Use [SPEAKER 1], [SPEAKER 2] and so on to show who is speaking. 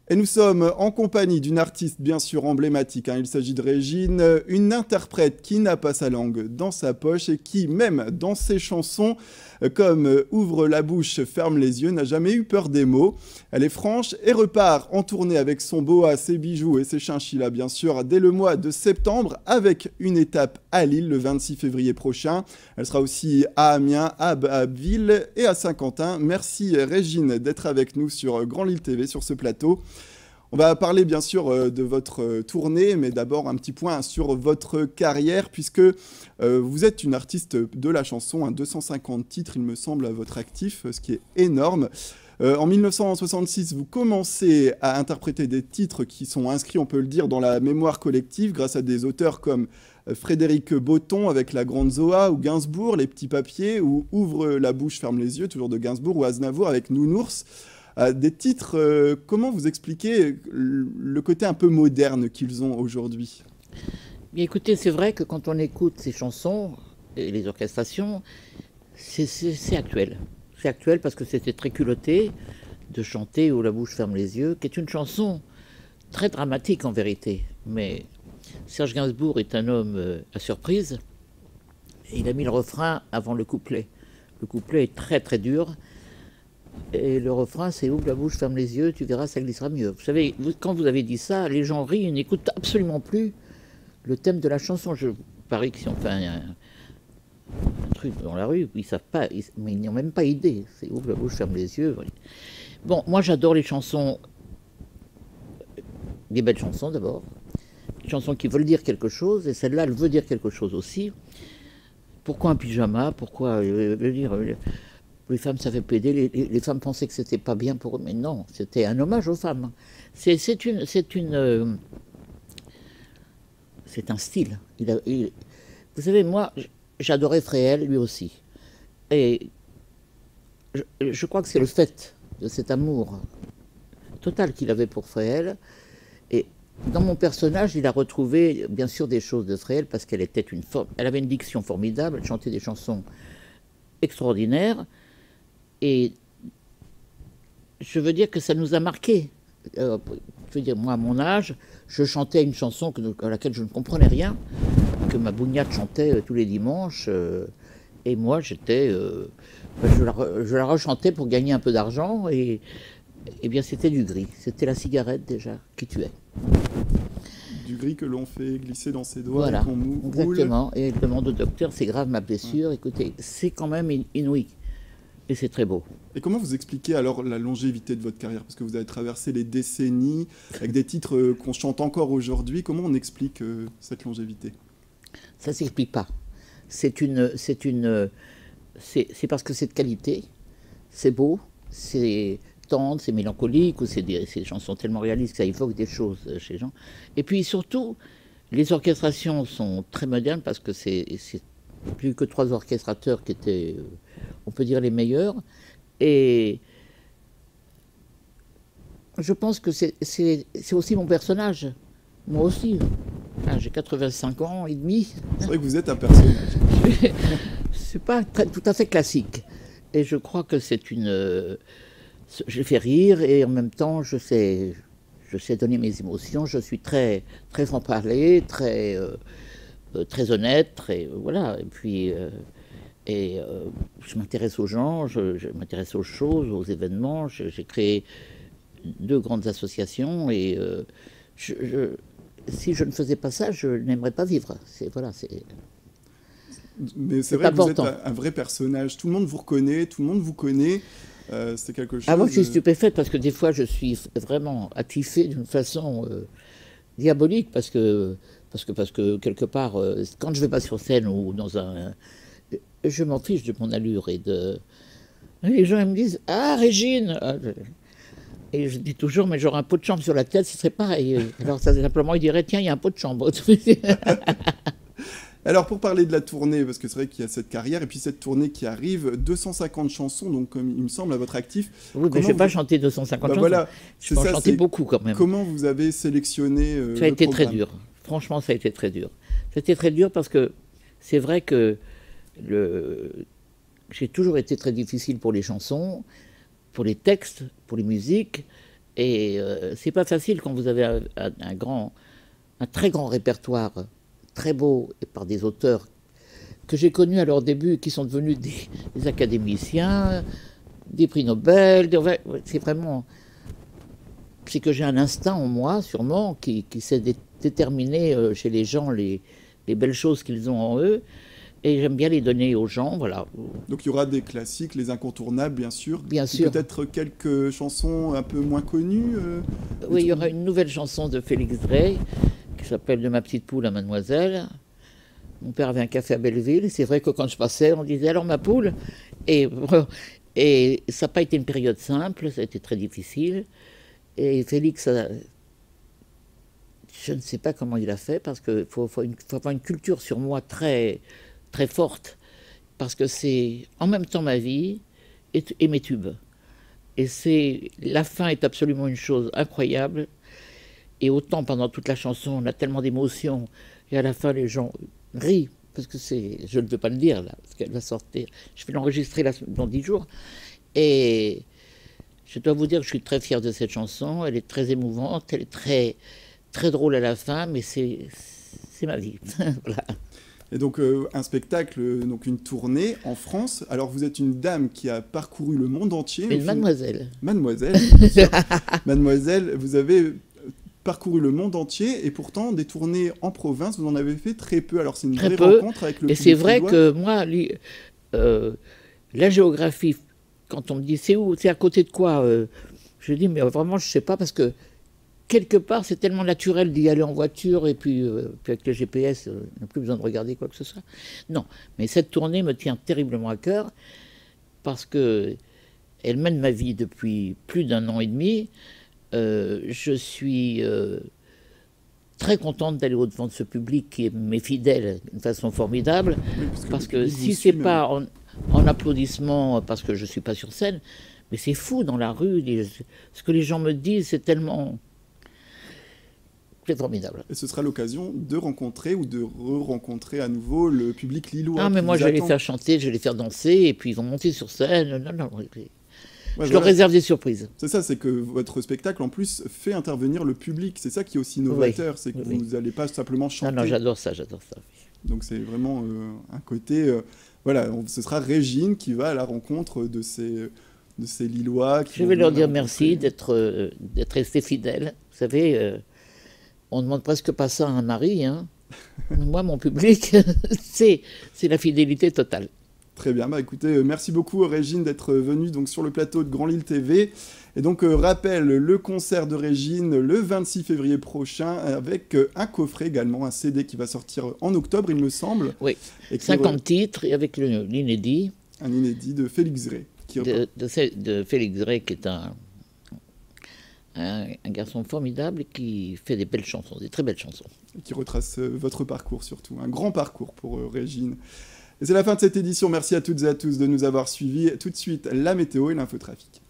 [SPEAKER 1] Et nous sommes en compagnie d'une artiste bien sûr emblématique, hein. Il s'agit de Régine, une interprète qui n'a pas sa langue dans sa poche et qui, même dans ses chansons, comme Ouvre la bouche, ferme les yeux, n'a jamais eu peur des mots. Elle est franche et repart en tournée avec son boa, ses bijoux et ses chinchillas bien sûr dès le mois de septembre avec une étape à Lille le 26 février prochain. Elle sera aussi à Amiens, à Abbeville et à Saint-Quentin. Merci Régine d'être avec nous sur Grand Lille TV sur ce plateau. On va parler bien sûr de votre tournée, mais d'abord un petit point sur votre carrière, puisque vous êtes une artiste de la chanson, hein, 250 titres il me semble à votre actif, ce qui est énorme. En 1966, vous commencez à interpréter des titres qui sont inscrits, on peut le dire, dans la mémoire collective grâce à des auteurs comme Frédéric Botton avec La Grande Zoa, ou Gainsbourg, Les Petits Papiers, ou Ouvre la bouche, ferme les yeux, toujours de Gainsbourg, ou Aznavour avec Nounours. Des titres, comment vous expliquez le côté un peu moderne qu'ils ont aujourd'hui?
[SPEAKER 2] Bien, écoutez, c'est vrai que quand on écoute ces chansons et les orchestrations, c'est actuel. C'est actuel parce que c'était très culotté de chanter Où la bouche ferme les yeux, qui est une chanson très dramatique en vérité. Mais Serge Gainsbourg est un homme à surprise. Et il a mis le refrain avant le couplet. Le couplet est très très dur. Et le refrain, c'est Ouvre la bouche, ferme les yeux, tu verras, ça glissera mieux. Vous savez, quand vous avez dit ça, les gens rient, ils n'écoutent absolument plus le thème de la chanson. Je parie que si on fait un truc dans la rue, ils savent pas, mais ils n'ont même pas idée. C'est Ouvre la bouche, ferme les yeux. Oui. Bon, moi j'adore les chansons, des belles chansons d'abord, des chansons qui veulent dire quelque chose, et celle-là, elle veut dire quelque chose aussi. Pourquoi un pyjama? Pourquoi les femmes, ça fait plaider. Les femmes pensaient que c'était pas bien pour eux, mais non, c'était un hommage aux femmes. C'est un style. Vous savez, moi, j'adorais Fréhel, lui aussi. Et je crois que c'est le fait de cet amour total qu'il avait pour Fréhel. Et dans mon personnage, il a retrouvé, bien sûr, des choses de Fréhel, parce qu'elle était elle avait une diction formidable, elle chantait des chansons extraordinaires. Et je veux dire que ça nous a marqués. Je veux dire, moi, à mon âge, je chantais une chanson à laquelle je ne comprenais rien, que ma bougnate chantait tous les dimanches. Et moi, je la rechantais pour gagner un peu d'argent. Et bien, c'était du gris. C'était la cigarette, déjà, qui tuait.
[SPEAKER 1] Du gris que l'on fait glisser dans ses doigts
[SPEAKER 2] Voilà,
[SPEAKER 1] et qu'on roule.
[SPEAKER 2] exactement. Et je demande au docteur, c'est grave ma blessure. Écoutez, c'est quand même inouï. Et c'est très beau.
[SPEAKER 1] Et comment vous expliquez alors la longévité de votre carrière? Parce que vous avez traversé les décennies avec des titres qu'on chante encore aujourd'hui. Comment on explique cette longévité?
[SPEAKER 2] Ça ne s'explique pas. C'est parce que c'est de qualité, c'est beau, c'est tendre, c'est mélancolique, ou c'est des chansons tellement réalistes que ça évoque des choses chez les gens. Et puis surtout, les orchestrations sont très modernes parce que c'est plus que 3 orchestrateurs qui étaient, on peut dire, les meilleurs. Et je pense que c'est aussi mon personnage. Moi aussi. Ah, j'ai 85 ans et demi.
[SPEAKER 1] C'est vrai que vous êtes un personnage.
[SPEAKER 2] C'est pas tout à fait classique. Et je crois que c'est une... je fais rire et en même temps, je sais donner mes émotions. Je suis très, très franc-parler, très, très honnête. Voilà. Et puis... je m'intéresse aux gens, je m'intéresse aux choses, aux événements. J'ai créé 2 grandes associations et si je ne faisais pas ça, je n'aimerais pas vivre.
[SPEAKER 1] Mais c'est vrai que vous êtes
[SPEAKER 2] important.
[SPEAKER 1] un vrai personnage. Tout le monde vous reconnaît, tout le monde vous connaît. C'est quelque chose...
[SPEAKER 2] Ah, moi, je suis stupéfaite parce que des fois, je suis vraiment attifée d'une façon diabolique parce que quelque part, quand je vais pas sur scène ou dans un... je m'en fiche de mon allure et de... Les gens ils me disent « Ah, Régine !» Et je dis toujours « Mais j'aurais un pot de chambre sur la tête, ce serait pareil. » Alors ça, simplement, ils diraient « Tiens, il y a un pot de chambre. »
[SPEAKER 1] Alors pour parler de la tournée, parce que c'est vrai qu'il y a cette carrière, et puis cette tournée qui arrive, 250 chansons, donc comme il me semble à votre actif.
[SPEAKER 2] Oui, mais je ne vais pas chanter 250 chansons.
[SPEAKER 1] Voilà,
[SPEAKER 2] je peux en chanter beaucoup quand même.
[SPEAKER 1] Comment vous avez sélectionné
[SPEAKER 2] ça a été
[SPEAKER 1] programme?
[SPEAKER 2] très dur. Franchement, ça a été très dur. C'était très dur parce que c'est vrai que j'ai toujours été très difficile pour les chansons, pour les textes, pour les musiques. Et c'est pas facile quand vous avez un très grand répertoire, très beau, et par des auteurs que j'ai connus à leur début, qui sont devenus des académiciens, des prix Nobel. C'est vraiment... C'est que j'ai un instinct en moi, sûrement, qui sait déterminer chez les gens les belles choses qu'ils ont en eux. Et j'aime bien les donner aux gens, voilà.
[SPEAKER 1] Donc il y aura des classiques, les incontournables, bien sûr.
[SPEAKER 2] Bien sûr.
[SPEAKER 1] Peut-être quelques chansons un peu moins connues.
[SPEAKER 2] Oui, il y aura une nouvelle chanson de Félix Drey, qui s'appelle De ma petite poule à Mademoiselle. Mon père avait un café à Belleville. C'est vrai que quand je passais, on disait alors ma poule. Et ça n'a pas été une période simple, ça a été très difficile. Et Félix, je ne sais pas comment il a fait, parce qu'il faut avoir une culture sur moi très, très forte, parce que c'est en même temps ma vie et mes tubes. Et la fin est absolument une chose incroyable. Et autant pendant toute la chanson, on a tellement d'émotions, et à la fin, les gens rient, parce que je ne veux pas le dire là, parce qu'elle va sortir. Je vais l'enregistrer dans 10 jours. Et je dois vous dire que je suis très fier de cette chanson. Elle est très émouvante, elle est très, très drôle à la fin, mais c'est ma vie. Voilà.
[SPEAKER 1] Et donc un spectacle, donc une tournée en France. Alors vous êtes une dame qui a parcouru le monde entier.
[SPEAKER 2] Une mademoiselle.
[SPEAKER 1] Mademoiselle. Mademoiselle, vous avez parcouru le monde entier et pourtant des tournées en province, vous en avez fait très peu. Alors c'est une vraie rencontre avec le public.
[SPEAKER 2] Et c'est vrai que moi, la géographie, quand on me dit c'est où, c'est à côté de quoi, je dis mais vraiment je sais pas, parce que quelque part c'est tellement naturel d'y aller en voiture et puis avec le GPS on n'a plus besoin de regarder quoi que ce soit. Non, mais cette tournée me tient terriblement à cœur parce que elle mène ma vie depuis plus d'1 an et demi. Je suis très contente d'aller au-devant de ce public qui m'est fidèle d'une façon formidable, oui, parce que si c'est pas en applaudissements, parce que je ne suis pas sur scène, mais c'est fou dans la rue, ce que les gens me disent, c'est tellement... C'est formidable.
[SPEAKER 1] Et ce sera l'occasion de rencontrer ou de re-rencontrer à nouveau le public lillois.
[SPEAKER 2] Ah, mais moi, je vais les faire chanter, je vais les faire danser, et puis ils vont monter sur scène. Non, je leur réserve des surprises.
[SPEAKER 1] C'est ça, c'est que votre spectacle, en plus, fait intervenir le public. C'est ça qui est aussi novateur, oui, c'est que vous n'allez pas simplement chanter.
[SPEAKER 2] Non, j'adore ça.
[SPEAKER 1] Donc c'est vraiment un côté... voilà, ce sera Régine qui va à la rencontre de ces Lillois.
[SPEAKER 2] Je vais leur dire merci d'être restés fidèles. Vous savez, on ne demande presque pas ça à un mari. Hein. Moi, mon public, c'est la fidélité totale.
[SPEAKER 1] Très bien, bah écoutez, merci beaucoup Régine d'être venue donc sur le plateau de Grand Lille TV. Et donc rappelle le concert de Régine le 26 février prochain avec un coffret également, un CD qui va sortir en octobre il me semble.
[SPEAKER 2] Oui, 50 titres et avec l'inédit.
[SPEAKER 1] Un inédit de Félix Drey.
[SPEAKER 2] De Félix Drey qui est un garçon formidable qui fait des belles chansons, des très belles chansons.
[SPEAKER 1] Et qui retrace votre parcours surtout, un grand parcours pour Régine. Et c'est la fin de cette édition. Merci à toutes et à tous de nous avoir suivis. Tout de suite, la météo et l'infotrafic.